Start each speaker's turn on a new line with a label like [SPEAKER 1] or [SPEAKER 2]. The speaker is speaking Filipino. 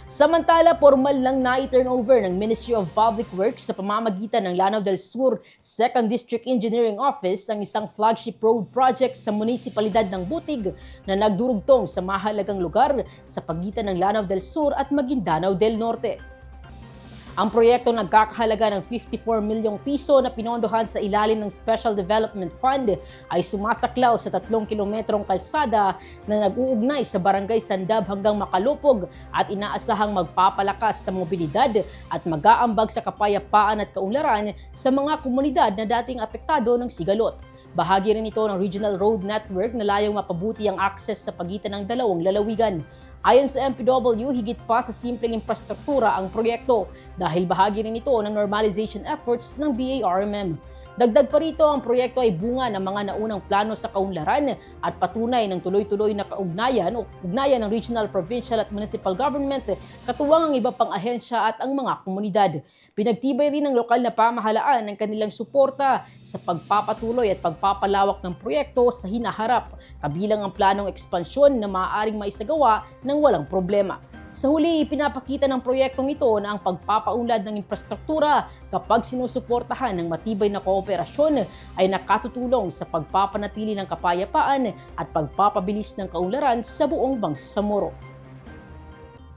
[SPEAKER 1] Samantala, formal lang na-turnover ng Ministry of Public Works sa pamamagitan ng Lanao del Sur 2nd District Engineering Office ang isang flagship road project sa munisipalidad ng Butig na nagdurugtong sa mahalagang lugar sa pagitan ng Lanao del Sur at Maguindanao del Norte. Ang proyekto nagkakahalaga ng 54 milyong piso na pinondohan sa ilalim ng Special Development Fund ay sumasaklaw sa 3 kilometrong kalsada na nag-uugnay sa Barangay Sandab hanggang Makalupog at inaasahang magpapalakas sa mobilidad at mag-aambag sa kapayapaan at kaunlaran sa mga komunidad na dating apektado ng sigalot. Bahagi rin ito ng Regional Road Network na layong mapabuti ang akses sa pagitan ng dalawang lalawigan. Ayon sa MPW, higit pa sa simpleng infrastruktura ang proyekto dahil bahagi rin ito ng normalization efforts ng BARMM. Dagdag pa rito, ang proyekto ay bunga ng mga naunang plano sa kaunlaran at patunay ng tuloy-tuloy na kaugnayan o ugnayan ng regional, provincial at municipal government, katuwang ang iba pang ahensya at ang mga komunidad. Pinagtibay rin ng lokal na pamahalaan ang kanilang suporta sa pagpapatuloy at pagpapalawak ng proyekto sa hinaharap, kabilang ang planong ekspansyon na maaaring maisagawa ng walang problema. Sa huli, ipinapakita ng proyektong ito na ang pagpapaunlad ng infrastruktura kapag sinusuportahan ng matibay na kooperasyon ay nakatutulong sa pagpapanatili ng kapayapaan at pagpapabilis ng kaunlaran sa buong Bangsamoro.